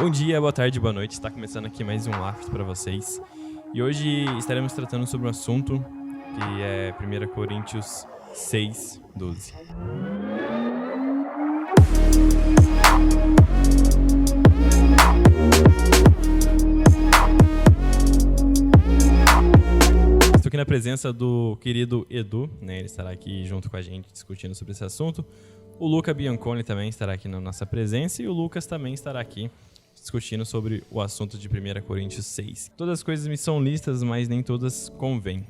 Bom dia, boa tarde, boa noite. Está começando aqui mais um After para vocês. E hoje estaremos tratando sobre um assunto que é 1 Coríntios 6, 12. Estou aqui na presença do querido Edu, né? Ele estará aqui junto com a gente discutindo sobre esse assunto. O Luca Bianconi também estará aqui na nossa presença e o Lucas também estará aqui discutindo sobre o assunto de 1 Coríntios 6. Todas as coisas me são listas, mas nem todas convêm,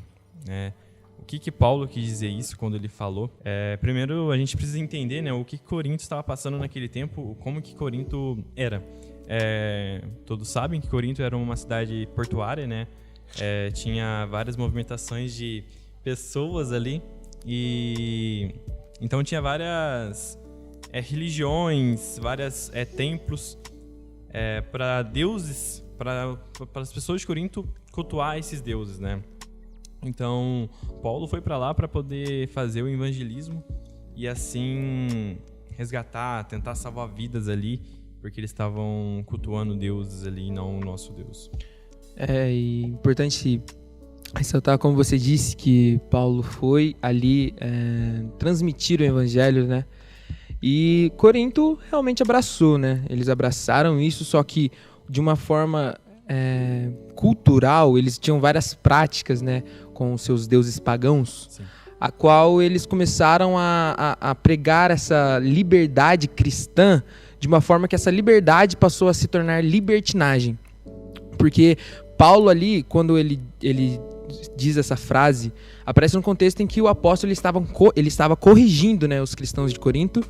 né? O que Paulo quis dizer isso quando ele falou? Primeiro, a gente precisa entender, né, o que Corinto estava passando naquele tempo, como que Corinto era. Todos sabem que Corinto era uma cidade portuária, né? Tinha várias movimentações de pessoas ali e então tinha várias religiões, vários templos para deuses, para as pessoas de Corinto cultuar esses deuses, né? Então, Paulo foi para lá para poder fazer o evangelismo e assim resgatar, tentar salvar vidas ali, porque eles estavam cultuando deuses ali e não o nosso Deus. E importante ressaltar, como você disse, que Paulo foi ali transmitir o evangelho, né? E Corinto realmente abraçou, né? Eles abraçaram isso, só que de uma forma cultural. Eles tinham várias práticas, né, com seus deuses pagãos. Sim. A qual eles começaram a pregar essa liberdade cristã de uma forma que essa liberdade passou a se tornar libertinagem. Porque Paulo ali, quando ele diz essa frase, aparece num contexto em que o apóstolo ele estava corrigindo, né, os cristãos de Corinto,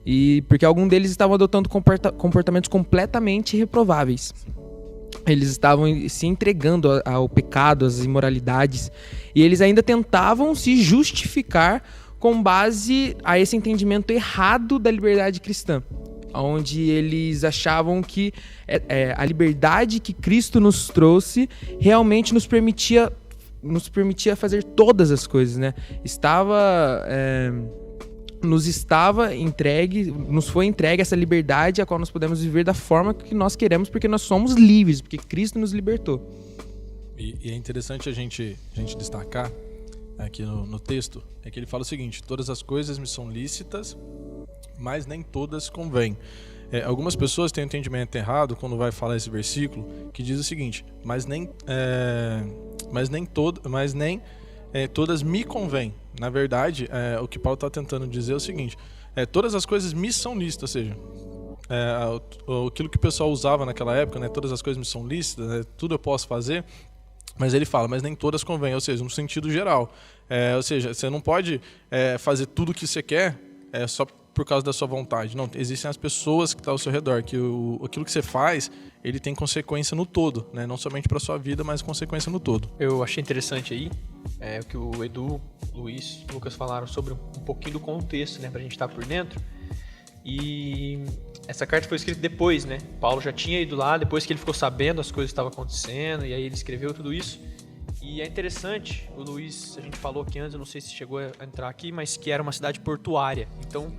e porque alguns deles estavam adotando comportamentos completamente reprováveis. Eles estavam se entregando ao pecado, às imoralidades, e eles ainda tentavam se justificar com base a esse entendimento errado da liberdade cristã, onde eles achavam que a liberdade que Cristo nos trouxe realmente nos permitia fazer todas as coisas, né? Nos foi entregue essa liberdade a qual nós podemos viver da forma que nós queremos, porque nós somos livres, porque Cristo nos libertou. E é interessante a gente destacar aqui no texto, é que ele fala o seguinte: todas as coisas me são lícitas, mas nem todas convêm. Algumas pessoas têm um entendimento errado quando vai falar esse versículo, que diz o seguinte: mas nem todas me convêm. Na verdade, o que Paulo está tentando dizer é o seguinte: todas as coisas me são lícitas, ou seja, aquilo que o pessoal usava naquela época, né, todas as coisas me são lícitas, né, tudo eu posso fazer, mas ele fala, mas nem todas convêm, ou seja, no sentido geral. Ou seja, você não pode fazer tudo o que você quer só por causa da sua vontade. Não, existem as pessoas que estão ao seu redor, que aquilo que você faz, ele tem consequência no todo, né? Não somente para sua vida, mas consequência no todo. Eu achei interessante aí o que o Edu, Luiz, Lucas falaram sobre um pouquinho do contexto, né, pra gente estar por dentro. E essa carta foi escrita depois, né? Paulo já tinha ido lá, depois que ele ficou sabendo as coisas que estavam acontecendo, e aí ele escreveu tudo isso. E é interessante, o Luiz, a gente falou aqui antes, eu não sei se chegou a entrar aqui, mas que era uma cidade portuária. Então,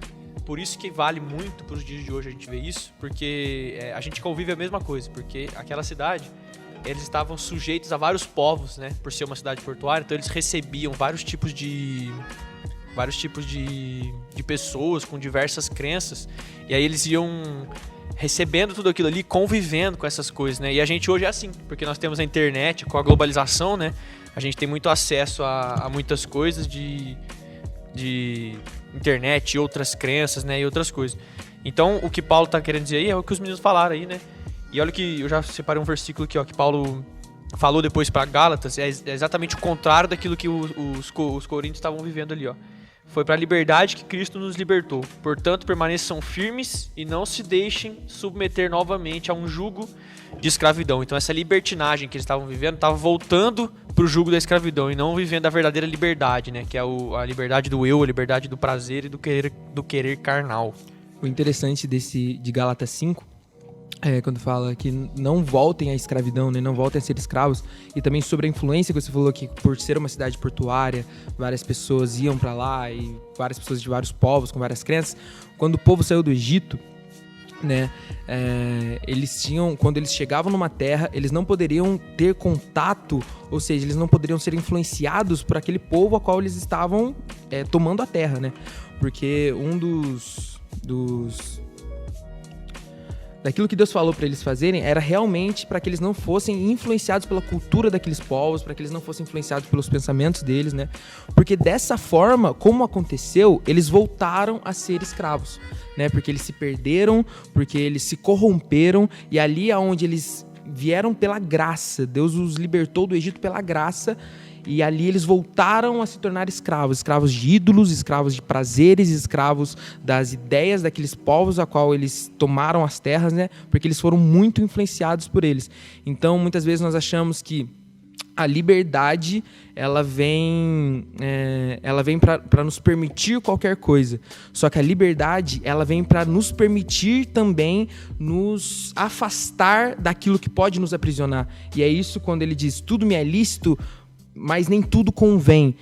por isso que vale muito para os dias de hoje a gente ver isso, porque a gente convive a mesma coisa, porque aquela cidade, eles estavam sujeitos a vários povos, né, por ser uma cidade portuária, então eles recebiam vários tipos de pessoas com diversas crenças, e aí eles iam recebendo tudo aquilo ali, convivendo com essas coisas, né, e a gente hoje é assim, porque nós temos a internet, com a globalização, né, a gente tem muito acesso a muitas coisas de internet e outras crenças, né, e outras coisas. Então, o que Paulo está querendo dizer aí é o que os meninos falaram aí, né? E olha que eu já separei um versículo aqui, ó, que Paulo falou depois para Gálatas, é exatamente o contrário daquilo que os coríntios estavam vivendo ali, ó. Foi para a liberdade que Cristo nos libertou. Portanto, permaneçam firmes e não se deixem submeter novamente a um jugo de escravidão. Então, essa libertinagem que eles estavam vivendo estava voltando para o jugo da escravidão e não vivendo a verdadeira liberdade, né? Que é a liberdade do eu, a liberdade do prazer e do querer carnal. O interessante de Gálatas 5 quando fala que não voltem à escravidão, né? Não voltem a ser escravos, e também sobre a influência que você falou, que por ser uma cidade portuária, várias pessoas iam para lá, e várias pessoas de vários povos, com várias crenças. Quando o povo saiu do Egito, né? Eles tinham, quando eles chegavam numa terra, eles não poderiam ter contato, ou seja, eles não poderiam ser influenciados por aquele povo a qual eles estavam tomando a terra, né? Porque daquilo que Deus falou para eles fazerem era realmente para que eles não fossem influenciados pela cultura daqueles povos, para que eles não fossem influenciados pelos pensamentos deles, né? Porque dessa forma, como aconteceu, eles voltaram a ser escravos, né? Porque eles se perderam, porque eles se corromperam, e ali aonde eles vieram pela graça, Deus os libertou do Egito pela graça, e ali eles voltaram a se tornar escravos de ídolos, escravos de prazeres, escravos das ideias daqueles povos a qual eles tomaram as terras, né? Porque eles foram muito influenciados por eles. Então, muitas vezes nós achamos que a liberdade, ela vem para nos permitir qualquer coisa. Só que a liberdade, ela vem para nos permitir também nos afastar daquilo que pode nos aprisionar. E é isso quando ele diz, tudo me é lícito, mas nem tudo convém.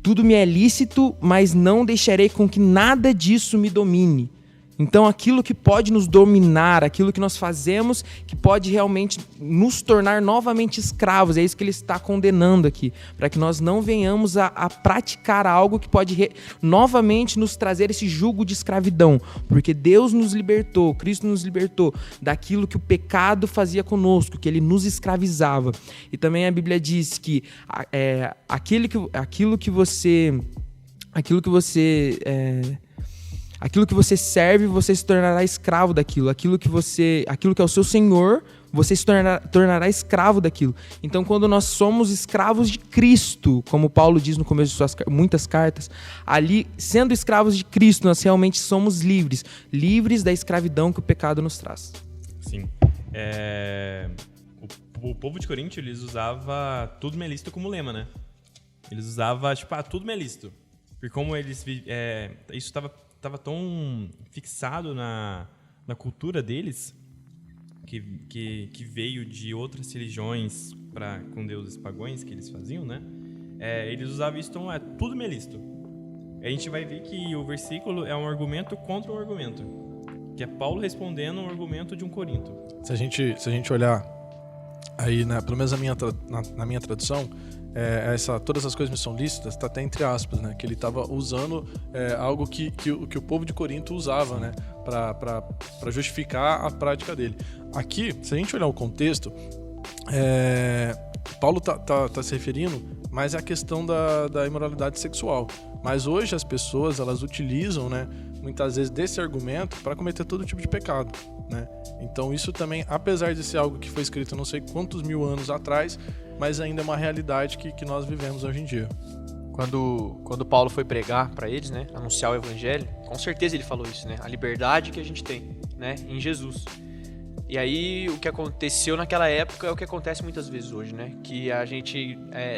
Tudo me é lícito, mas não deixarei com que nada disso me domine. Então, aquilo que pode nos dominar, aquilo que nós fazemos, que pode realmente nos tornar novamente escravos, é isso que ele está condenando aqui, para que nós não venhamos a praticar algo que pode novamente nos trazer esse jugo de escravidão, porque Deus nos libertou, Cristo nos libertou daquilo que o pecado fazia conosco, que ele nos escravizava. E também a Bíblia diz que aquilo que você serve, você se tornará escravo daquilo. Aquilo que é o seu senhor, você se tornará escravo daquilo. Então, quando nós somos escravos de Cristo, como Paulo diz no começo de suas muitas cartas, ali, sendo escravos de Cristo, nós realmente somos livres da escravidão que o pecado nos traz. Sim. O povo de Corinto, eles usava tudo me é lícito como lema, né? Eles usavam, tudo me é lícito. Porque como eles... isso estava tão fixado na cultura deles, que veio de outras religiões com deuses pagãos que eles faziam, né? Eles usavam isso, então tudo me é lícito. A gente vai ver que o versículo é um argumento contra um argumento, que é Paulo respondendo um argumento de um Corinto. Se a gente olhar aí, né, pelo menos na minha tradução, todas as coisas me são lícitas, está até entre aspas, né? Que ele estava usando algo que o povo de Corinto usava, né? Para justificar a prática dele. Aqui, se a gente olhar o contexto, Paulo tá se referindo mais à questão da imoralidade sexual. Mas hoje as pessoas, elas utilizam, né, muitas vezes desse argumento para cometer todo tipo de pecado, né? Então isso também, apesar de ser algo que foi escrito não sei quantos mil anos atrás, mas ainda é uma realidade que nós vivemos hoje em dia. Quando Paulo foi pregar para eles, né, anunciar o evangelho, com certeza ele falou isso, né, a liberdade que a gente tem, né, em Jesus. E aí o que aconteceu naquela época é o que acontece muitas vezes hoje, né, que a gente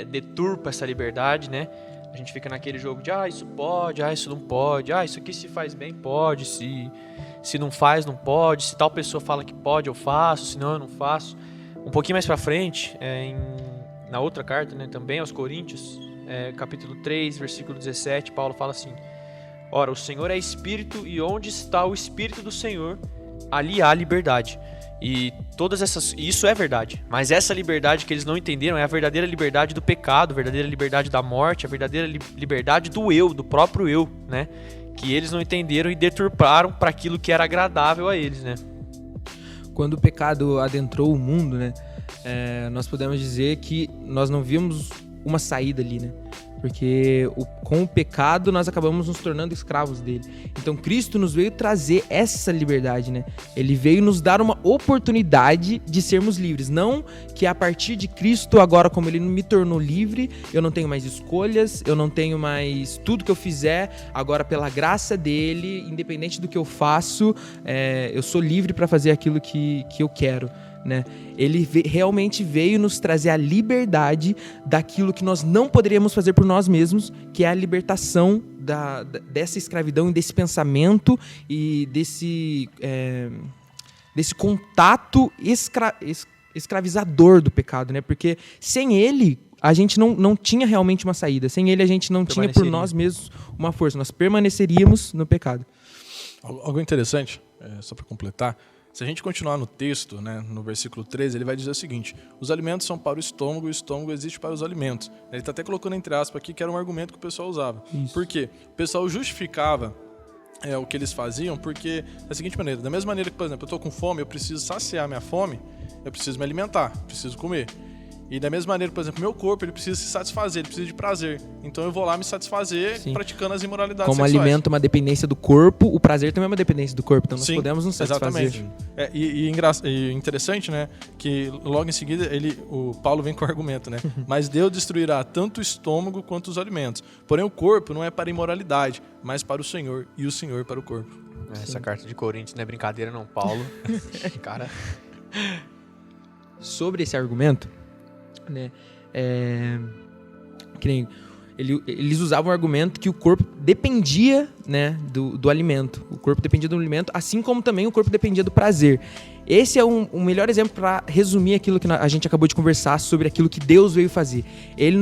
deturpa essa liberdade, né, a gente fica naquele jogo de isso pode, isso não pode, isso aqui se faz bem pode, se não faz não pode, se tal pessoa fala que pode eu faço, se não eu não faço. Um pouquinho mais para frente, na outra carta, né, também aos Coríntios, capítulo 3, versículo 17, Paulo fala assim: ora, o Senhor é Espírito, e onde está o Espírito do Senhor, ali há liberdade. E isso é verdade, mas essa liberdade que eles não entenderam é a verdadeira liberdade do pecado, a verdadeira liberdade da morte, a verdadeira liberdade do eu, do próprio eu, né? Que eles não entenderam e deturparam para aquilo que era agradável a eles, né? Quando o pecado adentrou o mundo, né, nós podemos dizer que nós não vimos uma saída ali, né? Porque com o pecado nós acabamos nos tornando escravos dele. Então Cristo nos veio trazer essa liberdade, né? Ele veio nos dar uma oportunidade de sermos livres. Não que a partir de Cristo, agora como ele me tornou livre, eu não tenho mais escolhas, eu não tenho mais tudo que eu fizer, agora pela graça dele, independente do que eu faço, eu sou livre para fazer aquilo que eu quero. Né? Ele realmente veio nos trazer a liberdade daquilo que nós não poderíamos fazer por nós mesmos, que é a libertação dessa escravidão e desse pensamento e desse contato escravizador do pecado, né? Porque sem ele a gente não tinha realmente uma saída, sem ele a gente não tinha por nós mesmos uma força, nós permaneceríamos no pecado. Algo interessante, só para completar, se a gente continuar no texto, né, no versículo 13, ele vai dizer o seguinte: os alimentos são para o estômago e o estômago existe para os alimentos. Ele está até colocando entre aspas aqui que era um argumento que o pessoal usava. Isso. Por quê? O pessoal justificava o que eles faziam porque, da seguinte maneira, da mesma maneira que, por exemplo, eu estou com fome, eu preciso saciar minha fome, eu preciso me alimentar, preciso comer. E da mesma maneira, por exemplo, meu corpo, ele precisa se satisfazer, ele precisa de prazer. Então eu vou lá me satisfazer praticando as imoralidades Como sexuais. alimento é uma dependência do corpo, o prazer também é uma dependência do corpo. Então nós podemos nos satisfazer. Exatamente. E interessante, né, que logo em seguida o Paulo vem com o argumento, né? Mas Deus destruirá tanto o estômago quanto os alimentos. Porém o corpo não é para a imoralidade, mas para o Senhor, e o Senhor para o corpo. Essa carta de Coríntios não é brincadeira não, Paulo. Cara... Sobre esse argumento, né, que nem eles usavam o argumento que o corpo dependia, né, do alimento. O corpo dependia do alimento, assim como também o corpo dependia do prazer. Esse é o melhor exemplo para resumir aquilo que a gente acabou de conversar sobre aquilo que Deus veio fazer. Ele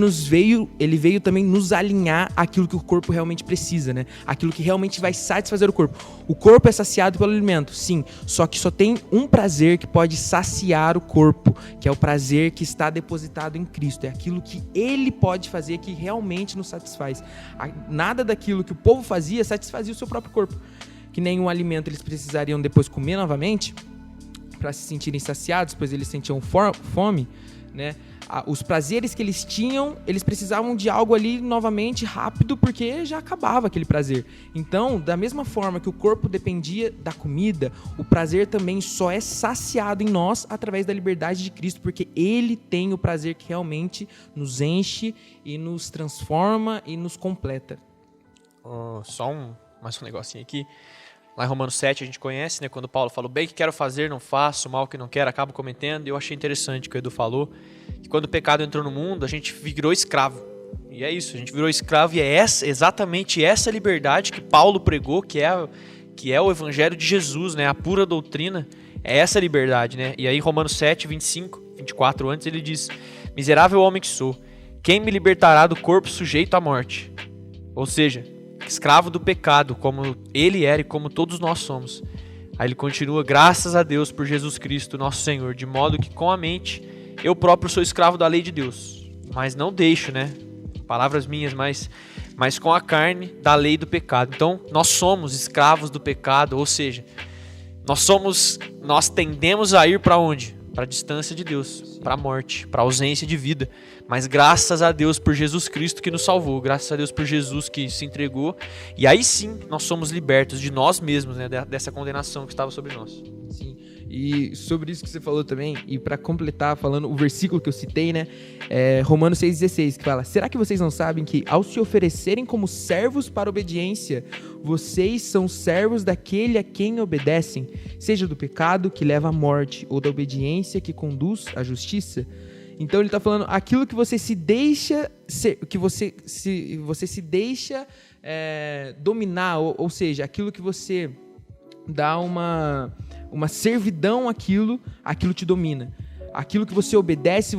veio também nos alinhar àquilo que o corpo realmente precisa, né? Aquilo que realmente vai satisfazer o corpo. O corpo é saciado pelo alimento, sim, só que só tem um prazer que pode saciar o corpo, que é o prazer que está depositado em Cristo. É aquilo que Ele pode fazer que realmente nos satisfaz. Nada daquilo que o povo fazia satisfazia o seu próprio corpo. Que nenhum alimento eles precisariam depois comer novamente para se sentirem saciados, pois eles sentiam fome, né? Os prazeres que eles tinham, eles precisavam de algo ali novamente rápido, porque já acabava aquele prazer. Então, da mesma forma que o corpo dependia da comida, o prazer também só é saciado em nós através da liberdade de Cristo, porque Ele tem o prazer que realmente nos enche e nos transforma e nos completa. Mais um negocinho aqui. Lá em Romanos 7 a gente conhece, né? Quando Paulo fala: o bem que quero fazer não faço, o mal que não quero acabo cometendo. E eu achei interessante o que o Edu falou, que quando o pecado entrou no mundo, a gente virou escravo. E é isso, a gente virou escravo, e é exatamente essa liberdade que Paulo pregou, que é o evangelho de Jesus, né? A pura doutrina, é essa liberdade, né? E aí Romanos 7, 25, 24 antes, ele diz: miserável homem que sou, quem me libertará do corpo sujeito à morte? Ou seja, escravo do pecado, como ele era e como todos nós somos. Aí ele continua: graças a Deus por Jesus Cristo, nosso Senhor, de modo que com a mente eu próprio sou escravo da lei de Deus, mas não deixo, né? Palavras minhas, mas com a carne da lei do pecado. Então, nós somos escravos do pecado, ou seja, nós tendemos a ir para onde? Para a distância de Deus, para a morte, para a ausência de vida. Mas graças a Deus por Jesus Cristo que nos salvou, graças a Deus por Jesus que se entregou, e aí sim nós somos libertos de nós mesmos, né, dessa condenação que estava sobre nós. Sim. E sobre isso que você falou também, e para completar falando o versículo que eu citei, né, Romanos 6,16, que fala: será que vocês não sabem que ao se oferecerem como servos para a obediência, vocês são servos daquele a quem obedecem, seja do pecado que leva à morte, ou da obediência que conduz à justiça? Então ele está falando aquilo que você se deixa que você se deixa dominar, ou seja, aquilo que você dá uma servidão àquilo te domina. Aquilo que você obedece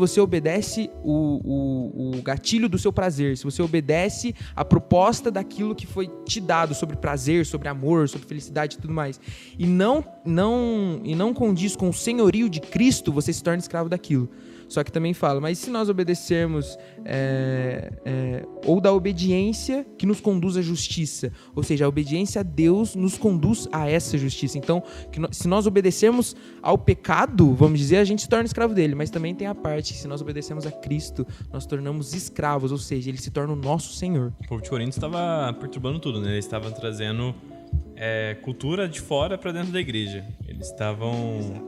o gatilho do seu prazer. Se você obedece a proposta daquilo que foi te dado sobre prazer, sobre amor, sobre felicidade e tudo mais, e não condiz com o senhorio de Cristo, você se torna escravo daquilo. Só que também fala: mas se nós obedecermos ou da obediência que nos conduz à justiça, ou seja, a obediência a Deus nos conduz a essa justiça. Então, se nós obedecermos ao pecado, vamos dizer, a gente se torna escravo dele, mas também tem a parte que se nós obedecemos a Cristo, nós tornamos escravos, ou seja, ele se torna o nosso Senhor. O povo de Corinto estava perturbando tudo, né? Eles estavam trazendo cultura de fora para dentro da igreja. Eles estavam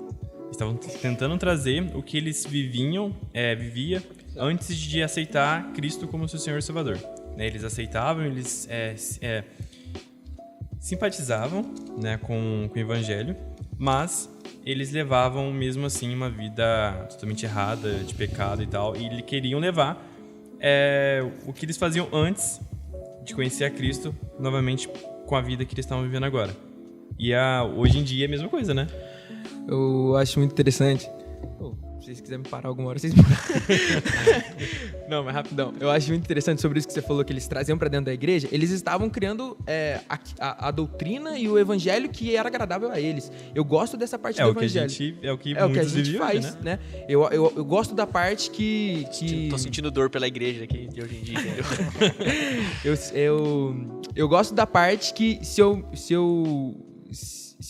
tentando trazer o que eles vivia antes de aceitar Cristo como seu Senhor e Salvador. Eles aceitavam, eles simpatizavam, né, com o Evangelho, mas eles levavam mesmo assim uma vida totalmente errada, de pecado e tal, e eles queriam levar o que eles faziam antes de conhecer a Cristo novamente com a vida que eles estavam vivendo agora. E hoje em dia é a mesma coisa, né? Eu acho muito interessante. Se vocês quiserem me parar alguma hora, vocês me Não, mas rapidão. Eu acho muito interessante sobre isso que você falou, que eles traziam pra dentro da igreja. Eles estavam criando a doutrina e o evangelho que era agradável a eles. Eu gosto dessa parte do evangelho. É o que a muitos gente vivem faz, hoje, né? Eu gosto da parte que... Tô sentindo dor pela igreja aqui de hoje em dia, entendeu? eu gosto da parte que se eu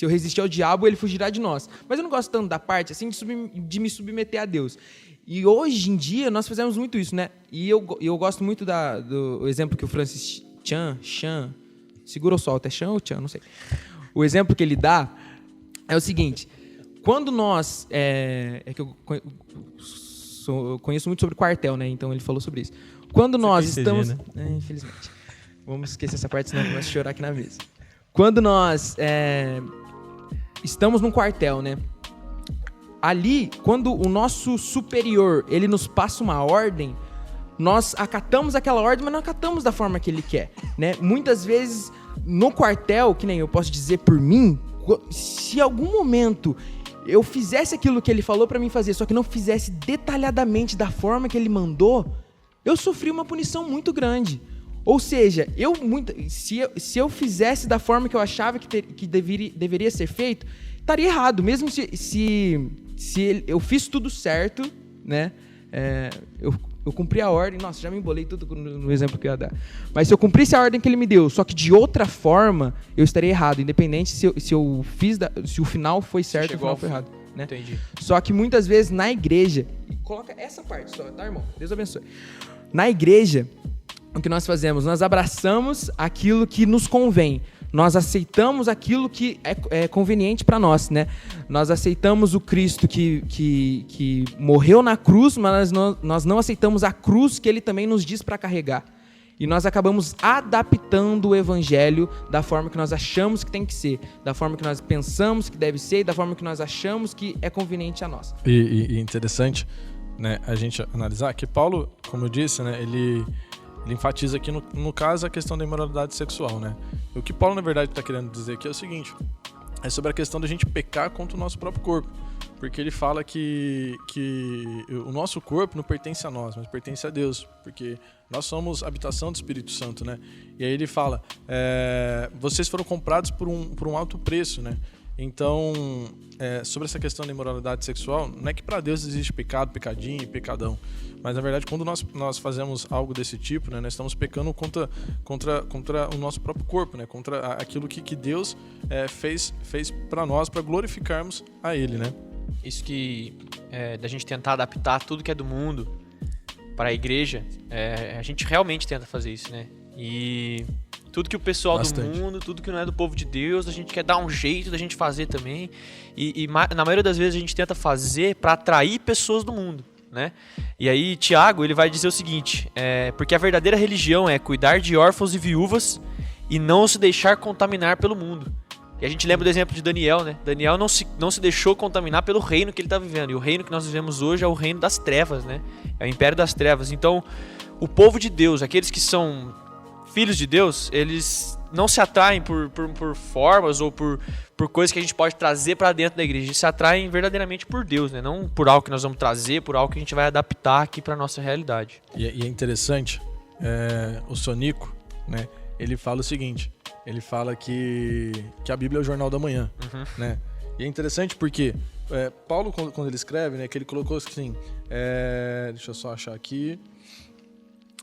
resistir ao diabo, ele fugirá de nós. Mas eu não gosto tanto da parte assim de me submeter a Deus. E hoje em dia nós fazemos muito isso, né? E eu gosto muito do exemplo que o Francis Chan, segura ou solta, é Chan ou Chan, não sei. O exemplo que ele dá é o seguinte: quando nós eu conheço muito sobre quartel, né? Então ele falou sobre isso. Quando nós estamos, né? Infelizmente, vamos esquecer essa parte, senão eu começo a chorar aqui na mesa. Quando nós estamos num quartel, né? Ali, quando o nosso superior, ele nos passa uma ordem, nós acatamos aquela ordem, mas não acatamos da forma que ele quer, né? Muitas vezes, no quartel, que nem eu posso dizer por mim, se em algum momento eu fizesse aquilo que ele falou pra mim fazer, só que não fizesse detalhadamente da forma que ele mandou, eu sofri uma punição muito grande. Ou seja, se eu fizesse da forma que eu achava que deveria ser feito, estaria errado. Mesmo se eu fiz tudo certo, né? Eu cumpri a ordem. Nossa, já me embolei tudo no exemplo que eu ia dar. Mas se eu cumprisse a ordem que ele me deu, só que de outra forma, eu estaria errado. Independente se o final foi certo ou o final foi errado. Né? Entendi. Só que muitas vezes na igreja... Coloca essa parte só, tá, irmão? Deus abençoe. Na igreja... O que nós fazemos? Nós abraçamos aquilo que nos convém. Nós aceitamos aquilo que é conveniente para nós, né? Nós aceitamos o Cristo que morreu na cruz, mas nós não aceitamos a cruz que ele também nos diz para carregar. E nós acabamos adaptando o evangelho da forma que nós achamos que tem que ser, da forma que nós pensamos que deve ser e da forma que nós achamos que é conveniente a nós. E interessante, né, a gente analisar que Paulo, como eu disse, né, ele enfatiza aqui, no caso, a questão da imoralidade sexual, né? O que Paulo, na verdade, está querendo dizer aqui é o seguinte: é sobre a questão da gente pecar contra o nosso próprio corpo. Porque ele fala que o nosso corpo não pertence a nós, mas pertence a Deus. Porque nós somos habitação do Espírito Santo, né? E aí ele fala, vocês foram comprados por um alto preço, né? Então, sobre essa questão da imoralidade sexual, não é que para Deus existe pecado, pecadinho e pecadão. Mas, na verdade, quando nós fazemos algo desse tipo, né, nós estamos pecando contra o nosso próprio corpo, né, contra aquilo que Deus fez para nós, para glorificarmos a Ele, né? Isso que da gente tentar adaptar tudo que é do mundo para a igreja, a gente realmente tenta fazer isso, né? E tudo que o pessoal do mundo, tudo que não é do povo de Deus, a gente quer dar um jeito da gente fazer também. E na maioria das vezes a gente tenta fazer para atrair pessoas do mundo, né? E aí Tiago, ele vai dizer o seguinte, porque a verdadeira religião é cuidar de órfãos e viúvas e não se deixar contaminar pelo mundo. E a gente lembra do exemplo de Daniel, né? Daniel não se deixou contaminar pelo reino que ele está vivendo. E o reino que nós vivemos hoje é o reino das trevas, né? É o império das trevas. Então, o povo de Deus, aqueles que são filhos de Deus, eles não se atraem por formas ou por coisas que a gente pode trazer para dentro da igreja. Eles se atraem verdadeiramente por Deus, né? Não por algo que nós vamos trazer, por algo que a gente vai adaptar aqui para nossa realidade. E é interessante, o Sonico, né? Ele fala o seguinte, ele fala que a Bíblia é o jornal da manhã, né? E é interessante porque Paulo, quando ele escreve, né, que ele colocou assim, deixa eu só achar aqui,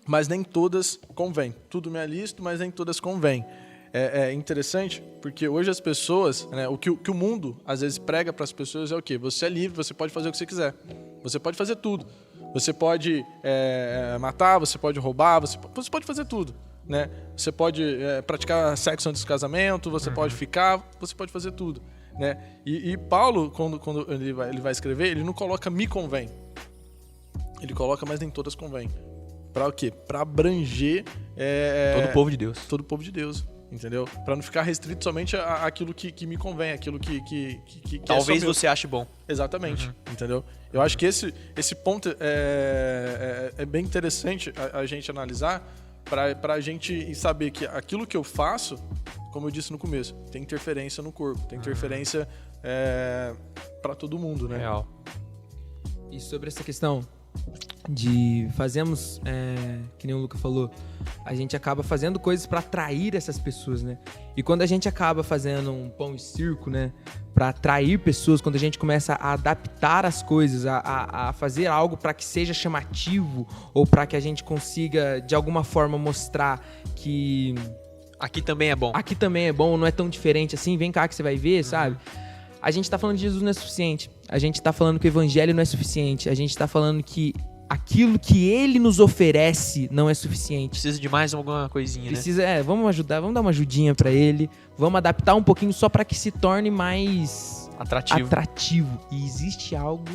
mas nem todas convém. Tudo me é lícito, mas nem todas convém. É interessante porque hoje as pessoas, né, o que o mundo às vezes prega para as pessoas é o quê? Você é livre, você pode fazer o que você quiser. Você pode fazer tudo. Você pode matar, você pode roubar, você pode fazer tudo. Né? Você pode praticar sexo antes do casamento, você pode ficar, você pode fazer tudo, né? E Paulo, quando ele vai escrever, ele não coloca me convém, ele coloca mas nem todas convém. Para o quê? Para abranger todo o povo de Deus. Todo o povo de Deus, entendeu? Para não ficar restrito somente àquilo que me convém, aquilo que talvez você ache bom. Exatamente, entendeu? Eu acho que esse ponto é bem interessante a gente analisar, para a gente saber que aquilo que eu faço, como eu disse no começo, tem interferência no corpo, tem interferência para todo mundo, né? Real. E sobre essa questão de fazemos, que nem o Luca falou, a gente acaba fazendo coisas para atrair essas pessoas, né? E quando a gente acaba fazendo um pão e circo, né, para atrair pessoas, quando a gente começa a adaptar as coisas, a fazer algo para que seja chamativo ou para que a gente consiga de alguma forma mostrar que Aqui também é bom. aqui também é bom, não é tão diferente assim, vem cá que você vai ver, sabe? A gente tá falando de Jesus não é suficiente. A gente tá falando que o evangelho não é suficiente. A gente tá falando que aquilo que ele nos oferece não é suficiente. Precisa de mais alguma coisinha, Precisa, vamos ajudar, vamos dar uma ajudinha pra ele, vamos adaptar um pouquinho só pra que se torne mais né? Atrativo. E existe algo,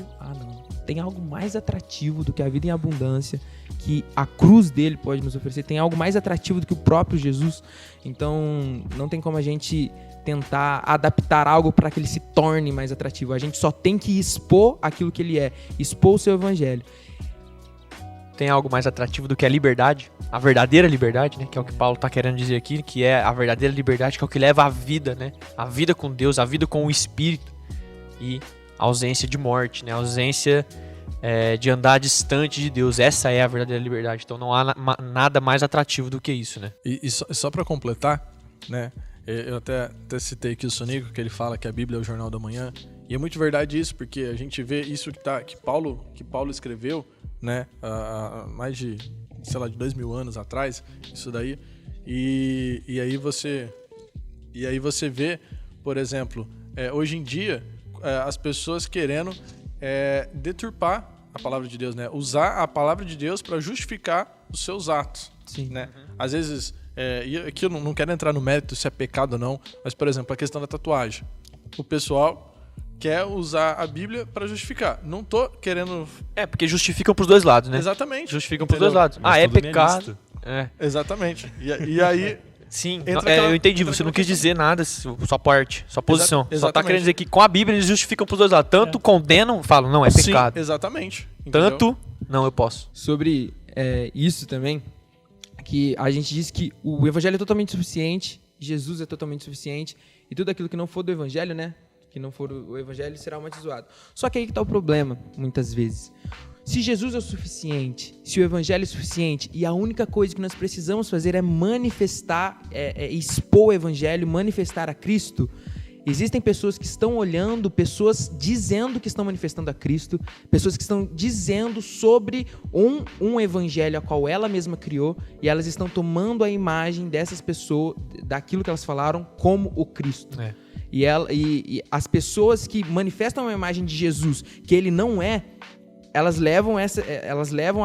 tem algo mais atrativo do que a vida em abundância, que a cruz dele pode nos oferecer. Tem algo mais atrativo do que o próprio Jesus. Então, não tem como a gente tentar adaptar algo para que ele se torne mais atrativo. A gente só tem que expor aquilo que ele é, expor o seu evangelho. Tem algo mais atrativo do que a liberdade, a verdadeira liberdade, né? Que é o que Paulo está querendo dizer aqui, que é a verdadeira liberdade, que é o que leva à vida, né? A vida com Deus, a vida com o Espírito e a ausência de morte, né? A ausência de andar distante de Deus. Essa é a verdadeira liberdade. Então não há nada mais atrativo do que isso, né? E só para completar, né? Eu até citei aqui o Sonico, que ele fala que a Bíblia é o jornal da manhã. E é muito verdade isso, porque a gente vê isso que Paulo escreveu, né, há mais de, sei lá, de 2000 anos atrás, isso daí. E aí você vê, por exemplo, hoje em dia, as pessoas querendo deturpar a palavra de Deus, né? Usar a palavra de Deus para justificar os seus atos. Sim. Né? Às vezes, e aqui eu não quero entrar no mérito se é pecado ou não, mas, por exemplo, a questão da tatuagem. O pessoal quer usar a Bíblia para justificar. Não tô querendo... Porque justificam pros dois lados, né? Exatamente. Justificam pros dois lados. Mas É tudo pecado. Exatamente. E aí... Sim, Entra eu entendi. entra Você não aquela quis dizer nada, sua parte, sua posição. Só tá exatamente. querendo dizer que com a Bíblia eles justificam pros dois lados. Tanto condenam, falam, não, é pecado. Sim, exatamente. Entendeu? Tanto, não, eu posso. Sobre isso também, que a gente diz que o evangelho é totalmente suficiente, Jesus é totalmente suficiente, e tudo aquilo que não for do evangelho, né? Que não for o evangelho será amaldiçoado. Só que aí que tá o problema, muitas vezes. Se Jesus é o suficiente, se o evangelho é suficiente, e a única coisa que nós precisamos fazer é manifestar, expor o evangelho, manifestar a Cristo, existem pessoas que estão olhando, pessoas dizendo que estão manifestando a Cristo, pessoas que estão dizendo sobre um evangelho a qual ela mesma criou, e elas estão tomando a imagem dessas pessoas, daquilo que elas falaram, como o Cristo. E as pessoas que manifestam a imagem de Jesus, que ele não é, elas levam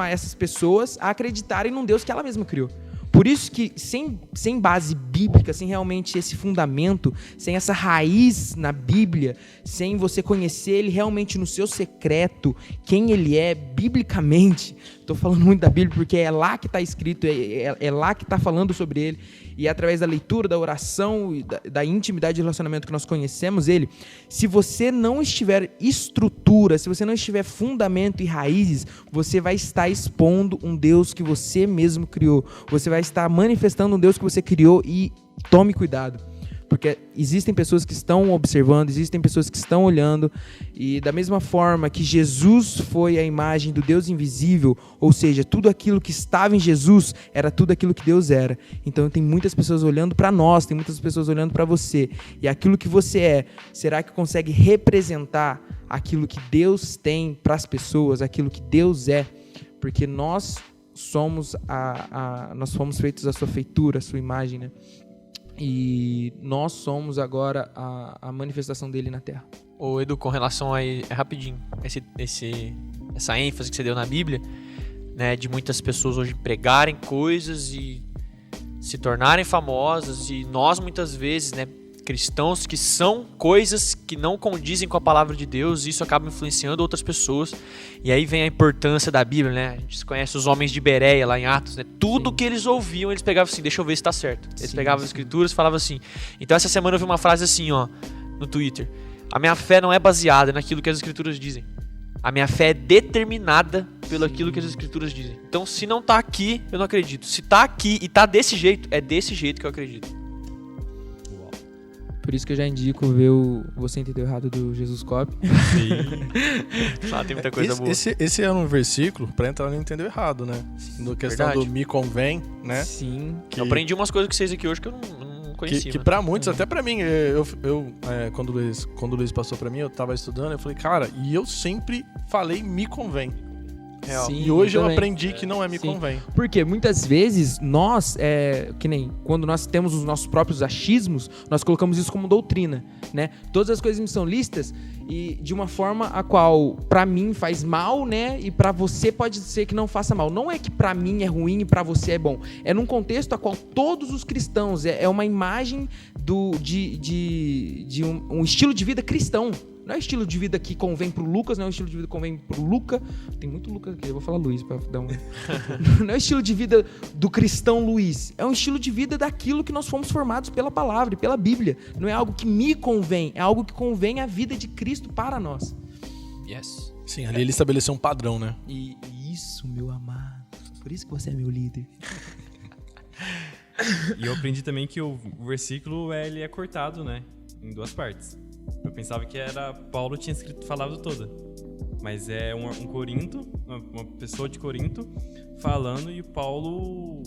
a essas pessoas a acreditarem num Deus que ela mesma criou. Por isso que, sem base bíblica, sem realmente esse fundamento, sem essa raiz na Bíblia, sem você conhecer ele realmente no seu secreto, quem ele é biblicamente, estou falando muito da Bíblia porque é lá que está escrito, é lá que está falando sobre ele, e é através da leitura, da oração, e da intimidade de relacionamento que nós conhecemos ele, se você não estiver estrutura, se você não estiver fundamento e raízes, você vai estar expondo um Deus que você mesmo criou, você vai estar manifestando um Deus que você criou, e tome cuidado, porque existem pessoas que estão observando, existem pessoas que estão olhando, e da mesma forma que Jesus foi a imagem do Deus invisível, ou seja, tudo aquilo que estava em Jesus era tudo aquilo que Deus era. Então tem muitas pessoas olhando para nós, tem muitas pessoas olhando para você, e aquilo que você é, será que consegue representar aquilo que Deus tem para as pessoas, aquilo que Deus é? Porque nós somos nós fomos feitos à sua feitura, à sua imagem, né? E nós somos agora a manifestação dele na Terra. Ô Edu, com relação aí, rapidinho, essa ênfase que você deu na Bíblia, né, de muitas pessoas hoje pregarem coisas e se tornarem famosas, e nós muitas vezes, né, cristãos que são coisas que não condizem com a palavra de Deus, e isso acaba influenciando outras pessoas. E aí vem a importância da Bíblia, né? A gente conhece os homens de Bereia lá em Atos, né? Tudo que eles ouviam, eles pegavam assim, deixa eu ver se tá certo. Eles pegavam as escrituras e falavam assim. Então essa semana eu vi uma frase assim, ó, no Twitter: a minha fé não é baseada naquilo que as escrituras dizem. A minha fé é determinada pelo aquilo que as escrituras dizem. Então se não tá aqui, eu não acredito. Se tá aqui e tá desse jeito, é desse jeito que eu acredito. Por isso que eu já indico ver o Você Entendeu Errado do Jesus Cop. Lá tem muita coisa boa. Esse era um versículo pra entrar no Entendeu Errado, né? Na questão verdade. do me convém, né? Sim. Que, Eu aprendi umas coisas com vocês aqui hoje que eu não conhecia. que né? pra muitos, até pra mim, quando o Luiz passou pra mim, eu tava estudando, eu falei, cara, e eu sempre falei me convém. Real. Sim, E hoje eu também. aprendi que não é me Sim. convém. Porque muitas vezes nós, que nem quando nós temos os nossos próprios achismos, nós colocamos isso como doutrina, né? Todas as coisas me são listas e de uma forma a qual pra mim faz mal, né? E pra você pode ser que não faça mal. Não é que pra mim é ruim e pra você é bom. É num contexto a qual todos os cristãos, é uma imagem de um estilo de vida cristão. Não é o estilo de vida que convém pro Lucas, não é o estilo de vida que convém pro Luca. Tem muito Lucas aqui, eu vou falar Luiz pra dar um... Não é o estilo de vida do cristão Luiz. É um estilo de vida daquilo que nós fomos formados pela palavra e pela Bíblia. Não é algo que me convém, é algo que convém à vida de Cristo para nós. Yes. Sim, ali ele estabeleceu um padrão, né? E isso, meu amado. Por isso que você é meu líder. E eu aprendi também que o versículo ele é cortado, né? Em duas partes. Eu pensava que era Paulo tinha falado toda. Mas é um Corinto, uma pessoa de Corinto falando e Paulo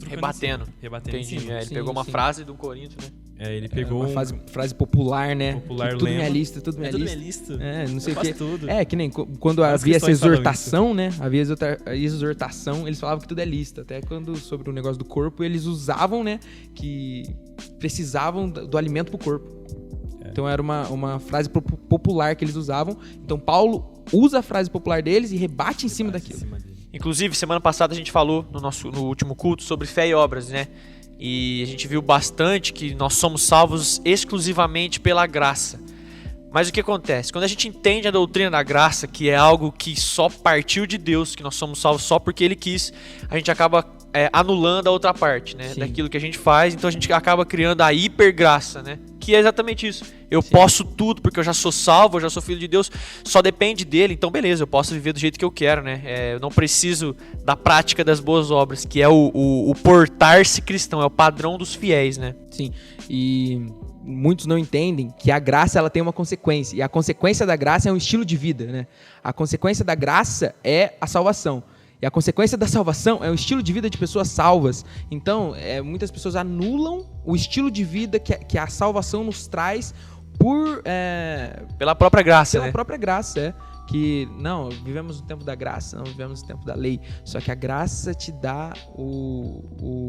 Rebatendo. Rebatendo em Entendi. cima. Ele Sim, pegou uma sim. frase do Corinto, né? Ele pegou uma frase popular, né? popular tudo lema. minha lista, tudo minha É tudo lista. minha lista. Não sei Eu o que. faço tudo. Que nem quando As havia essa questões falam exortação, né? Havia a exortação, eles falavam que tudo é lista. Até quando, sobre o negócio do corpo, eles usavam, né? Que precisavam do alimento pro corpo. Então era uma frase popular que eles usavam. Então Paulo usa a frase popular deles e rebate em cima daquilo. Inclusive, semana passada a gente falou no último culto sobre fé e obras, né? E a gente viu bastante que nós somos salvos exclusivamente pela graça. Mas o que acontece? Quando a gente entende a doutrina da graça, que é algo que só partiu de Deus, que nós somos salvos só porque Ele quis, a gente acaba anulando a outra parte, né? Sim. Daquilo que a gente faz, então a gente acaba criando a hipergraça, né? Que é exatamente isso. Eu Sim. posso tudo porque eu já sou salvo, eu já sou filho de Deus, só depende dele, então beleza, eu posso viver do jeito que eu quero, né? Eu não preciso da prática das boas obras, que é o portar-se cristão, é o padrão dos fiéis, né? Sim. E muitos não entendem que a graça ela tem uma consequência. E a consequência da graça é um estilo de vida, né? A consequência da graça é a salvação. E a consequência da salvação é o estilo de vida de pessoas salvas. Então, muitas pessoas anulam o estilo de vida que a salvação nos traz Pela própria graça, pela né? própria graça. Que, não, vivemos no tempo da graça, não vivemos no tempo da lei. Só que a graça te dá o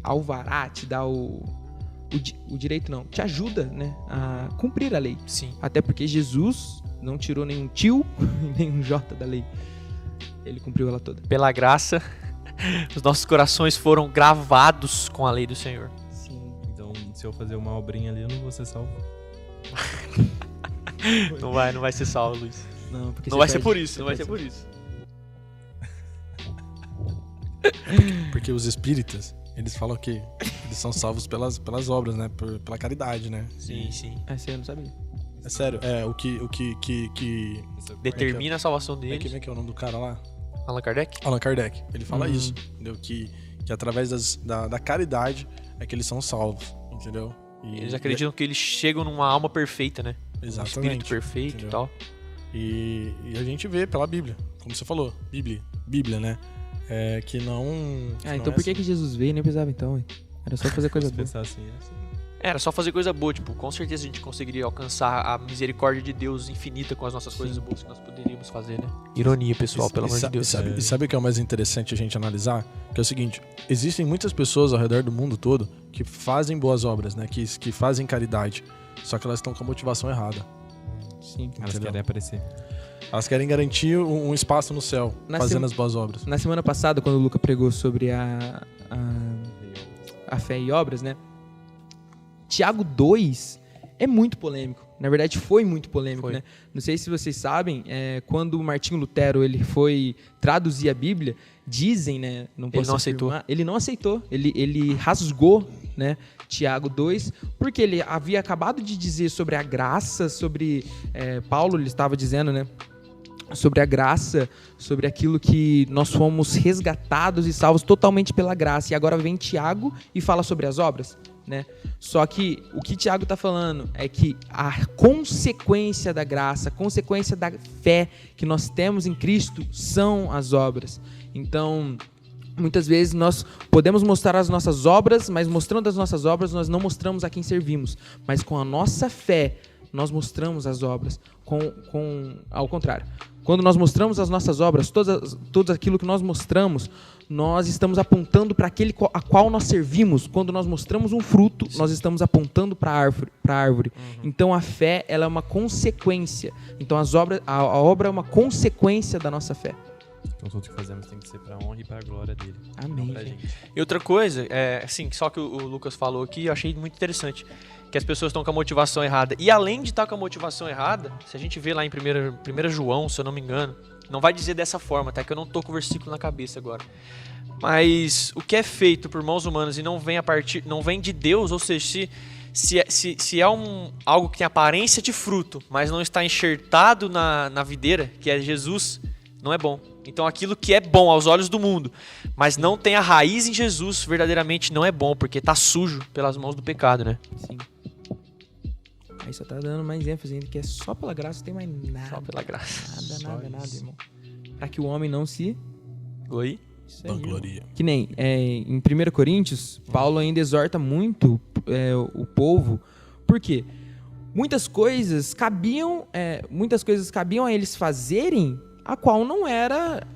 alvará, te dá o direito, não. Te ajuda, né, a cumprir a lei. Sim. Até porque Jesus não tirou nenhum tio e nenhum J da lei. Ele cumpriu ela toda. Pela graça, os nossos corações foram gravados com a lei do Senhor. Sim. Então, se eu fazer uma obrinha ali, eu não vou ser salvo. Não vai ser salvo, Luiz. Não, porque Não você vai ser perde- por isso, você não vai perde- ser por isso. Porque os espíritas, eles falam que eles são salvos pelas obras, né? Pela caridade, né? Sim, sim. Essa eu não sabia. É sério, o que Determina a salvação como é deles. que é o nome do cara lá? Allan Kardec? Allan Kardec. Ele fala isso, entendeu? Que através da caridade é que eles são salvos, entendeu? E- Eles acreditam que eles chegam numa alma perfeita, né? Um Exatamente. espírito perfeito entendeu? e tal. E a gente vê pela Bíblia, como você falou, Bíblia, né? Que não. Então por que Jesus veio e nem precisava então? Hein? Era só fazer coisa Se boa. pensar assim, Era só fazer coisa boa, tipo, com certeza a gente conseguiria alcançar a misericórdia de Deus infinita com as nossas coisas boas que nós poderíamos fazer, né? Ironia, pessoal, pelo amor de Deus. E sabe o que é o mais interessante a gente analisar? Que é o seguinte: existem muitas pessoas ao redor do mundo todo que fazem boas obras, né? Que fazem caridade. Só que elas estão com a motivação errada. Sim. elas Entendeu? querem aparecer. Elas querem garantir um espaço no céu, Na fazendo as boas obras. Na semana passada, quando o Luca pregou sobre a fé e obras, né? Tiago 2 é muito polêmico. Na verdade, foi muito polêmico, Foi. né? Não sei se vocês sabem, quando o Martinho Lutero ele foi traduzir a Bíblia, dizem, né? Não posso não aceitou. afirmar, ele não aceitou. Ele rasgou, né? Tiago 2, porque ele havia acabado de dizer sobre a graça, sobre Paulo, ele estava dizendo, né? Sobre a graça, sobre aquilo que nós fomos resgatados e salvos totalmente pela graça. E agora vem Tiago e fala sobre as obras. né? Só que o que Tiago está falando é que a consequência da graça, a consequência da fé que nós temos em Cristo são as obras. Então, muitas vezes nós podemos mostrar as nossas obras, mas mostrando as nossas obras nós não mostramos a quem servimos. Mas com a nossa fé nós mostramos as obras. Ao contrário, quando nós mostramos as nossas obras, tudo aquilo que nós mostramos, nós estamos apontando para aquele a qual nós servimos. Quando nós mostramos um fruto, nós estamos apontando para a árvore. Então a fé, ela é uma consequência. Então a obra é uma consequência da nossa fé. Então tudo que fazemos tem que ser para a honra e para a glória dele. Amém. Pra gente. E outra coisa, assim, só que o Lucas falou aqui, eu achei muito interessante, que as pessoas estão com a motivação errada. E além de estar com a motivação errada, se a gente vê lá em 1 João, se eu não me engano, não vai dizer dessa forma, tá? Que eu não tô com o versículo na cabeça agora. Mas o que é feito por mãos humanas e não vem de Deus, ou seja, se é algo que tem aparência de fruto, mas não está enxertado na videira, que é Jesus, não é bom. Então aquilo que é bom aos olhos do mundo, mas não tem a raiz em Jesus, verdadeiramente não é bom, porque está sujo pelas mãos do pecado, né? Sim. Aí só tá dando mais ênfase ainda, que é só pela graça, não tem mais nada. Só pela graça. Nada, irmão. Para que o homem não se... Oi? Isso aí, Vangloria. que nem em 1 Coríntios, Paulo ainda exorta muito o povo, porque muitas coisas cabiam a eles fazerem, a qual não era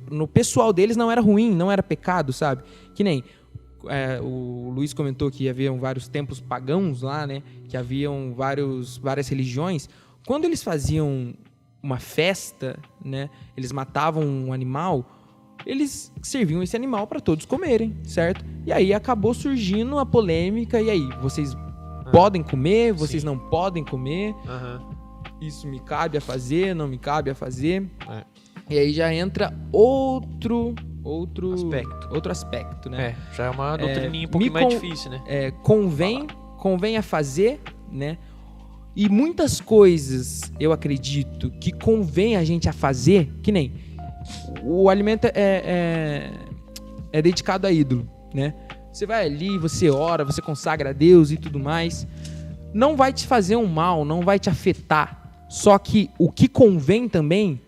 no pessoal deles não era ruim, não era pecado, sabe? Que nem o Luiz comentou que haviam vários templos pagãos lá, né? Que haviam várias religiões. Quando eles faziam uma festa, né? Eles matavam um animal, eles serviam esse animal para todos comerem, certo? E aí acabou surgindo a polêmica, e aí, vocês podem comer, vocês não podem comer, isso me cabe a fazer, não me cabe a fazer. E aí já entra outro aspecto, né? Já é uma doutrininha um pouquinho mais difícil, né? Convém a fazer, né? E muitas coisas, eu acredito, que convém a gente a fazer, que nem o alimento é dedicado a ídolo, né? Você vai ali, você ora, você consagra a Deus e tudo mais. Não vai te fazer um mal, não vai te afetar. Só que o que convém também,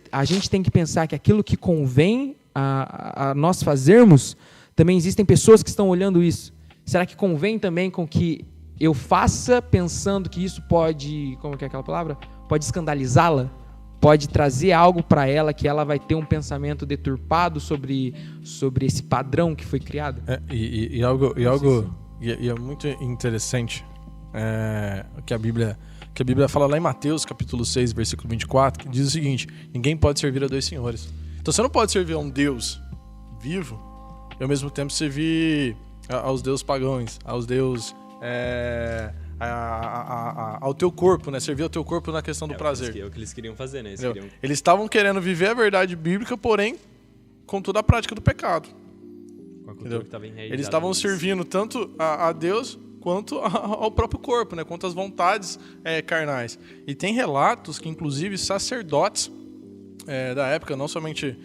a gente tem que pensar que aquilo que convém a nós fazermos, também existem pessoas que estão olhando isso. Será que convém também com que eu faça pensando que isso pode, como que é aquela palavra? Pode escandalizá-la? Pode trazer algo para ela que ela vai ter um pensamento deturpado sobre esse padrão que foi criado? E é muito interessante que a Bíblia fala lá em Mateus, capítulo 6, versículo 24, que diz o seguinte: ninguém pode servir a dois senhores. Então você não pode servir a um Deus vivo e ao mesmo tempo servir aos deuses pagãos, aos deuses... ao teu corpo, né? Servir ao teu corpo na questão do prazer. É o que eles queriam fazer, né? Eles estavam querendo viver a verdade bíblica, porém, com toda a prática do pecado. Com a cultura que estava enraizada. Eles estavam servindo tanto a Deus quanto ao próprio corpo, né? Quanto às vontades carnais. E tem relatos que, inclusive, sacerdotes da época, não somente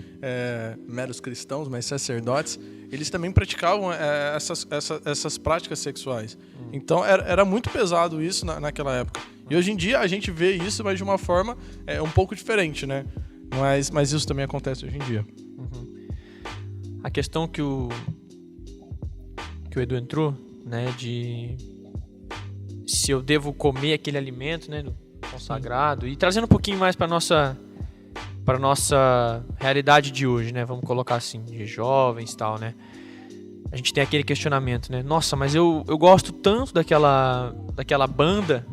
meros cristãos, mas sacerdotes, eles também praticavam essas práticas sexuais. Então era muito pesado isso naquela época. E hoje em dia a gente vê isso, mas de uma forma um pouco diferente, né? Mas isso também acontece hoje em dia. A questão que o Edu entrou, né, de se eu devo comer aquele alimento, né, do consagrado, e trazendo um pouquinho mais para nossa realidade de hoje, né? Vamos colocar assim, de jovens e tal, né? A gente tem aquele questionamento, né? Nossa, mas eu gosto tanto daquela banda,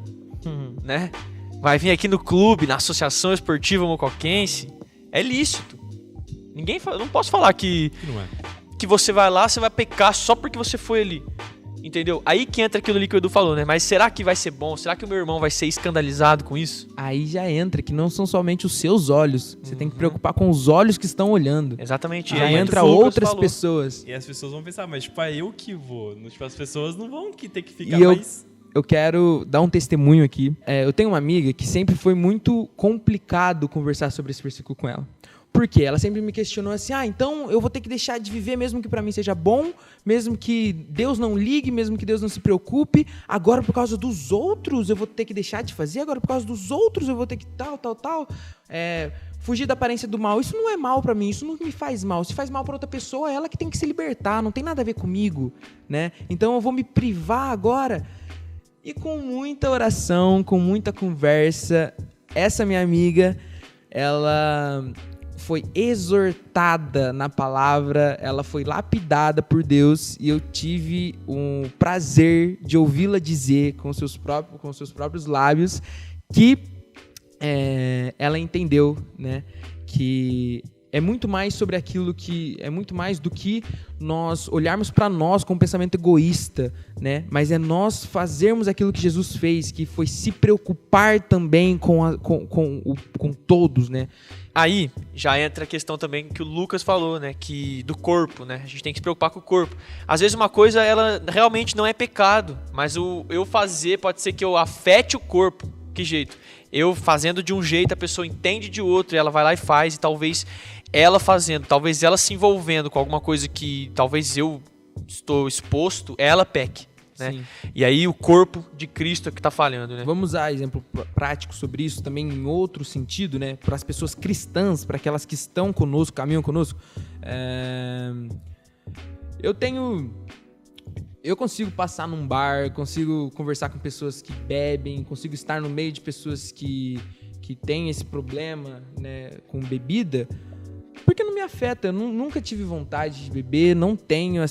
né? Vai vir aqui no clube, na Associação Esportiva Mocoquense. É lícito. Não posso falar que você vai lá, você vai pecar só porque você foi ali. Entendeu? Aí que entra aquilo ali que o Edu falou, né? Mas será que vai ser bom? Será que o meu irmão vai ser escandalizado com isso? Aí já entra que não são somente os seus olhos. Você tem que preocupar com os olhos que estão olhando. Exatamente. Já entra outras pessoas. E as pessoas vão pensar, mas tipo, é eu que vou. Tipo, as pessoas não vão ter que ficar mais... Eu quero dar um testemunho aqui. Eu tenho uma amiga que sempre foi muito complicado conversar sobre esse versículo com ela. Por quê? Ela sempre me questionou assim, então eu vou ter que deixar de viver mesmo que pra mim seja bom, mesmo que Deus não ligue, mesmo que Deus não se preocupe, agora por causa dos outros eu vou ter que deixar de fazer, agora por causa dos outros eu vou ter que tal. Fugir da aparência do mal, isso não é mal pra mim, isso não me faz mal. Se faz mal pra outra pessoa, é ela que tem que se libertar, não tem nada a ver comigo, né? Então eu vou me privar agora. E com muita oração, com muita conversa, essa minha amiga, ela foi exortada na palavra, ela foi lapidada por Deus e eu tive o prazer de ouvi-la dizer com seus próprios lábios que ela entendeu, né, que é muito mais sobre aquilo que é muito mais do que nós olharmos para nós com um pensamento egoísta, né? Mas é nós fazermos aquilo que Jesus fez, que foi se preocupar também com todos, né? Aí já entra a questão também que o Lucas falou, né? Que do corpo, né? A gente tem que se preocupar com o corpo. Às vezes uma coisa ela realmente não é pecado, mas o eu fazer pode ser que eu afete o corpo. Que jeito? Eu fazendo de um jeito, a pessoa entende de outro, e ela vai lá e faz, e talvez ela fazendo, talvez ela se envolvendo com alguma coisa que talvez eu estou exposto, ela peque, né? Sim. E aí o corpo de Cristo é que está falhando, né? Vamos usar exemplo prático sobre isso também em outro sentido, né? Para as pessoas cristãs, para aquelas que estão conosco, caminham conosco. Eu consigo passar num bar, consigo conversar com pessoas que bebem, consigo estar no meio de pessoas que têm esse problema, né, com bebida, porque não me afeta. Eu nunca tive vontade de beber, não tenho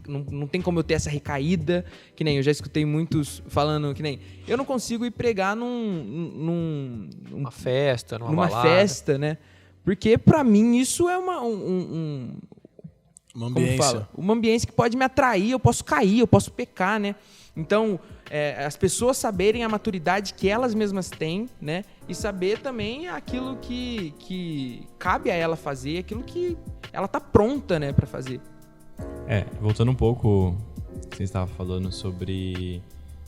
não tem como eu ter essa recaída, que nem eu já escutei muitos falando, que nem eu não consigo ir pregar numa festa, numa balada. festa, né? Porque pra mim isso é uma ambiência. Uma ambiência que pode me atrair, eu posso cair, eu posso pecar, né? Então, as pessoas saberem a maturidade que elas mesmas têm, né? E saber também aquilo que cabe a ela fazer, aquilo que ela tá pronta, né, pra fazer. Voltando um pouco, você estava falando sobre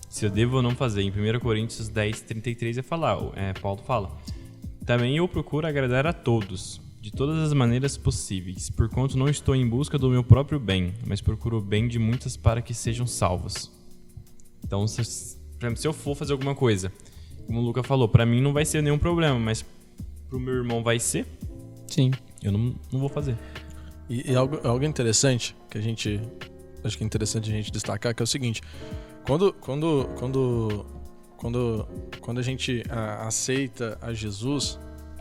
se eu devo ou não fazer. Em 1 Coríntios 10, 33, Paulo fala: também eu procuro agradar a todos, de todas as maneiras possíveis, porquanto não estou em busca do meu próprio bem, mas procuro o bem de muitas para que sejam salvos. Então, se eu for fazer alguma coisa, como o Luca falou, para mim não vai ser nenhum problema, mas pro meu irmão vai ser, Sim. eu não vou fazer. E algo interessante, que acho que é interessante a gente destacar, que é o seguinte: quando a gente aceita a Jesus,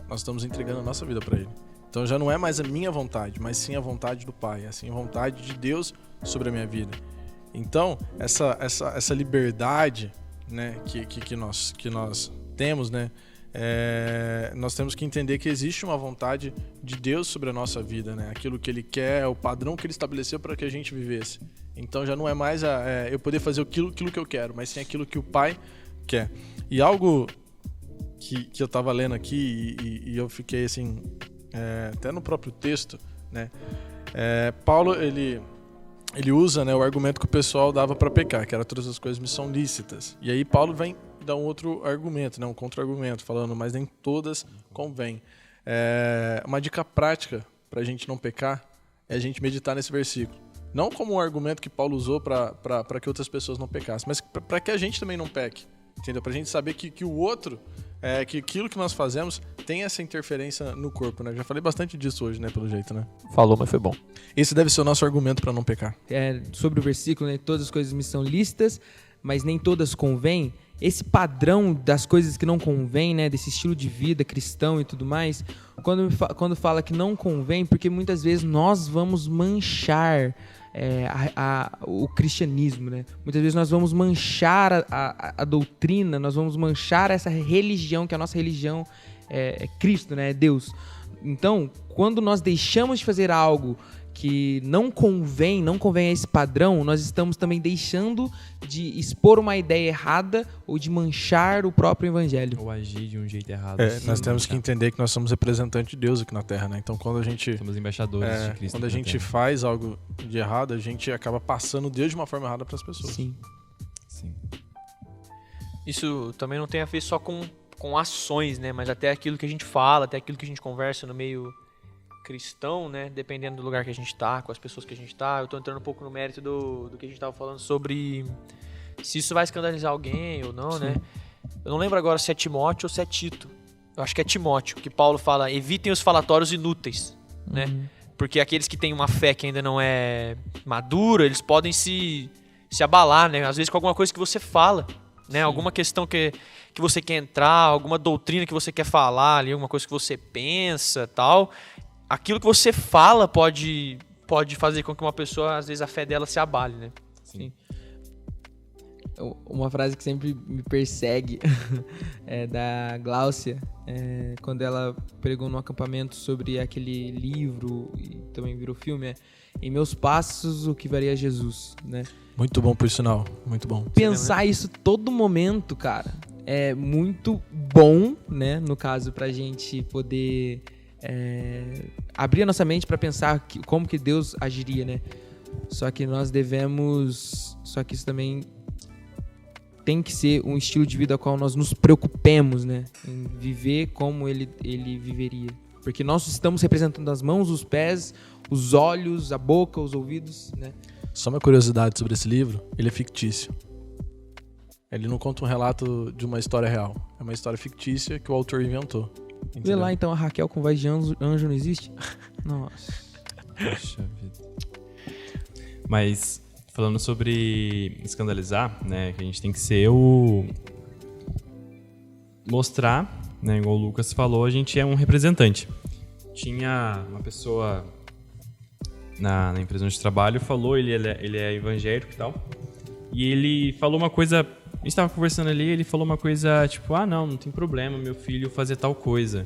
nós estamos entregando a nossa vida para Ele. Então já não é mais a minha vontade, mas sim a vontade do Pai, assim, a vontade de Deus sobre a minha vida. Então, essa liberdade, né, que nós temos, né, nós temos que entender que existe uma vontade de Deus sobre a nossa vida, né, aquilo que Ele quer, o padrão que Ele estabeleceu para que a gente vivesse. Então já não é mais eu poder fazer aquilo que eu quero, mas sim aquilo que o Pai quer. E algo que eu estava lendo aqui e eu fiquei assim, até no próprio texto, né, Paulo ele usa, né, o argumento que o pessoal dava para pecar, que era todas as coisas me são lícitas. E aí Paulo vem dar um outro argumento, né, um contra-argumento, falando, mas nem todas convém. Uma dica prática para a gente não pecar é a gente meditar nesse versículo. Não como um argumento que Paulo usou para que outras pessoas não pecassem, mas para que a gente também não peque. Entendeu? Pra gente saber que o outro, que aquilo que nós fazemos tem essa interferência no corpo, né? Já falei bastante disso hoje, né? Pelo jeito, né? Falou, mas foi bom. Esse deve ser o nosso argumento pra não pecar. Sobre o versículo, né? Todas as coisas me são lícitas, mas nem todas convêm. Esse padrão das coisas que não convém, né? Desse estilo de vida cristão e tudo mais, quando fala que não convém, porque muitas vezes nós vamos manchar o cristianismo, né? Muitas vezes nós vamos manchar a doutrina, nós vamos manchar essa religião, que a nossa religião é Cristo, né? É Deus. Então, quando nós deixamos de fazer algo que não convém a esse padrão, nós estamos também deixando de expor uma ideia errada ou de manchar o próprio evangelho. Ou agir de um jeito errado. Nós temos que entender que nós somos representantes de Deus aqui na Terra, né? Então, quando a gente... Somos embaixadores de Cristo. Quando a gente faz algo de errado, a gente acaba passando Deus de uma forma errada para as pessoas. Sim. Sim. Isso também não tem a ver só com com ações, né? Mas até aquilo que a gente fala, até aquilo que a gente conversa no meio cristão, né? Dependendo do lugar que a gente tá, com as pessoas que a gente tá. Eu tô entrando um pouco no mérito do que a gente tava falando sobre se isso vai escandalizar alguém ou não, né? Eu não lembro agora se é Timóteo ou se é Tito. Eu acho que é Timóteo, que Paulo fala, evitem os falatórios inúteis, né? Porque aqueles que têm uma fé que ainda não é madura, eles podem se abalar, né? Às vezes com alguma coisa que você fala, né? Alguma questão que você quer entrar, alguma doutrina que você quer falar ali, alguma coisa que você pensa, tal. Aquilo que você fala pode fazer com que uma pessoa, às vezes, a fé dela se abale, né? Sim. Uma frase que sempre me persegue é da Gláucia, quando ela pregou no acampamento sobre aquele livro, e também virou filme, Em Meus Passos, o que varia Jesus, né? Muito bom, por sinal. Muito bom. Pensar isso todo momento, cara, é muito bom, né? No caso, pra gente poder abrir a nossa mente pra pensar como que Deus agiria, né? Só que isso também tem que ser um estilo de vida ao qual nós nos preocupemos, né? Em viver como ele viveria. Porque nós estamos representando as mãos, os pés, os olhos, a boca, os ouvidos, né? Só uma curiosidade sobre esse livro, ele é fictício. Ele não conta um relato de uma história real. É uma história fictícia que o autor inventou. Entendeu? Vê lá, então, a Raquel com voz de anjo não existe? Nossa. Poxa vida. Mas, falando sobre escandalizar, né, que a gente tem que ser mostrar, né, igual o Lucas falou, a gente é um representante. Tinha uma pessoa na empresa onde trabalho, falou, ele é evangélico e tal, e ele falou uma coisa, a gente estava conversando ali, ele falou uma coisa tipo, não tem problema meu filho fazer tal coisa.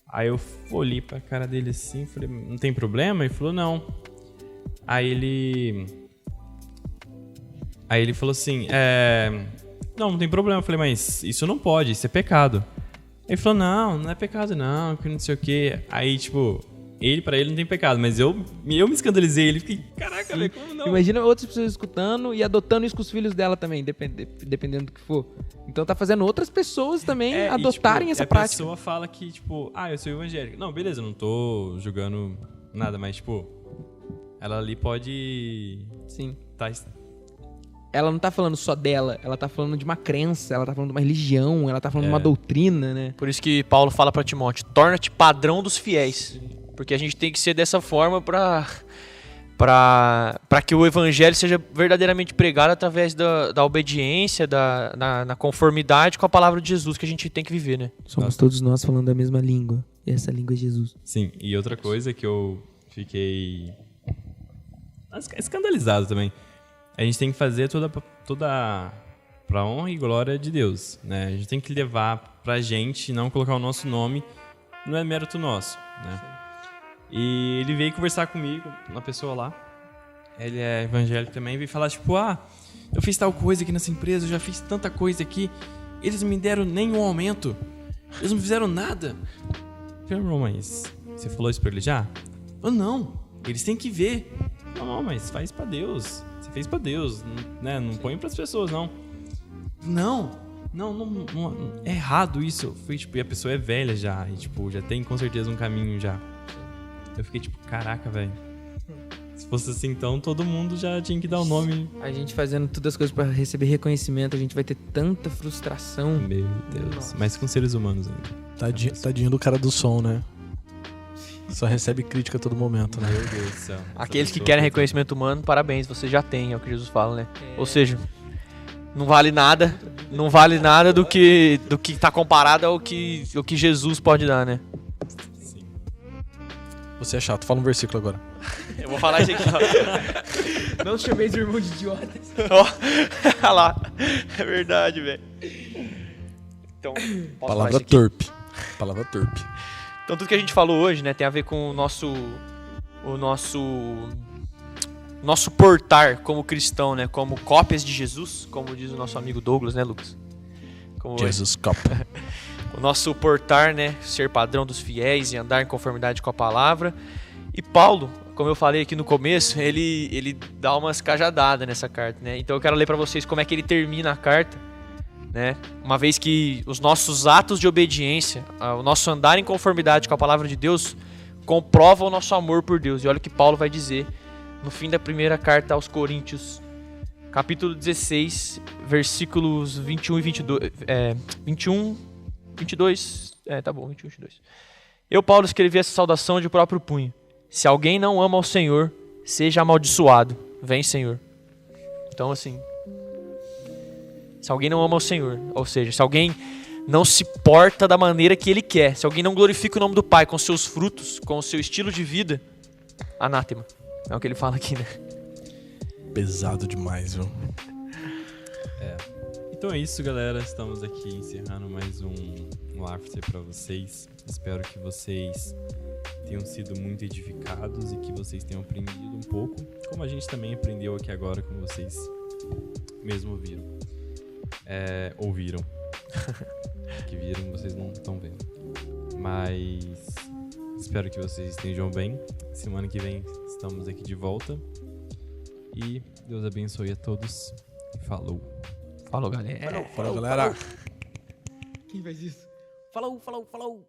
Aí eu olhei pra cara dele assim, falei, não tem problema? Ele falou, não. Aí ele falou assim, não tem problema. Eu falei, mas isso não pode, isso é pecado. Ele falou, não é pecado não, que não sei o quê. Aí, tipo, pra ele não tem pecado, mas eu me escandalizei. Ele fiquei, caraca, velho, como não? Imagina outras pessoas escutando e adotando isso com os filhos dela também, dependendo do que for. Então tá fazendo outras pessoas também adotarem essa prática. A pessoa fala que, tipo, eu sou evangélico. Não, beleza, não tô julgando nada, mas, tipo, ela ali pode... Sim. Tá... Ela não tá falando só dela, ela tá falando de uma crença, ela tá falando de uma religião, ela tá falando de uma doutrina, né? Por isso que Paulo fala pra Timóteo, torna-te padrão dos fiéis. Porque a gente tem que ser dessa forma pra que o evangelho seja verdadeiramente pregado através da obediência, na conformidade com a palavra de Jesus que a gente tem que viver, né? Somos todos nós falando a mesma língua, e essa língua é Jesus. Sim, e outra coisa que eu fiquei escandalizado também, a gente tem que fazer toda pra honra e glória de Deus, né? A gente tem que levar pra gente, não colocar o nosso nome, não é mérito nosso, né? E ele veio conversar comigo, uma pessoa lá, ele é evangélico também, veio falar tipo, eu fiz tal coisa aqui nessa empresa, eu já fiz tanta coisa aqui, eles não me deram nenhum aumento, eles não fizeram nada. Eu falei, irmão, mas você falou isso pra ele já? Não, eles têm que ver. Não, mas faz pra Deus, você fez pra Deus, né? Não põe pras pessoas, não. Não, é errado isso. Foi, tipo, e a pessoa é velha já, e tipo, já tem com certeza um caminho já. Eu fiquei tipo, caraca, velho. Se fosse assim, então todo mundo já tinha que dar o nome. A gente fazendo todas as coisas pra receber reconhecimento, a gente vai ter tanta frustração. Meu Deus. Nossa. Mas com seres humanos ainda. Tadinho do cara do som, né? Só recebe crítica a todo momento, né? Meu Deus do céu. Aqueles que querem reconhecimento humano, parabéns, você já tem, é o que Jesus fala, né? Ou seja, não vale nada do que tá comparado ao que Jesus pode dar, né? Sim. Você é chato, fala um versículo agora. Eu vou falar isso aqui, ó. Não chamei de irmão de idiotas. Olha lá. É verdade, velho. Então, posso falar isso aqui? Palavra torpe. Então tudo que a gente falou hoje, né, tem a ver com o nosso portar como cristão, né, como cópias de Jesus, como diz o nosso amigo Douglas, né, Lucas? Jesus cópia. O nosso portar, né, ser padrão dos fiéis e andar em conformidade com a palavra. E Paulo, como eu falei aqui no começo, ele dá umas cajadadas nessa carta, né? Então eu quero ler para vocês como é que ele termina a carta, né? Uma vez que os nossos atos de obediência, o nosso andar em conformidade com a palavra de Deus, comprova o nosso amor por Deus. E olha o que Paulo vai dizer no fim da primeira carta aos Coríntios, capítulo 16, versículos 21 e 22. 21, 22. Tá bom, 21 e 22. Eu, Paulo, escrevi essa saudação de próprio punho. Se alguém não ama o Senhor, seja amaldiçoado. Vem, Senhor. Então, assim, se alguém não ama o Senhor, ou seja, se alguém não se porta da maneira que Ele quer, se alguém não glorifica o nome do Pai com seus frutos, com o seu estilo de vida, anátema. É o que ele fala aqui, né? Pesado demais, viu? Então é isso, galera. Estamos aqui encerrando mais um After pra vocês. Espero que vocês tenham sido muito edificados e que vocês tenham aprendido um pouco, como a gente também aprendeu aqui agora, como vocês mesmo ouviram. Que viram, vocês não estão vendo. Mas espero que vocês estejam bem. Semana que vem estamos aqui de volta. E Deus abençoe a todos. Falou. Falou, galera. Falou, galera. Quem faz isso? Falou, falou, falou.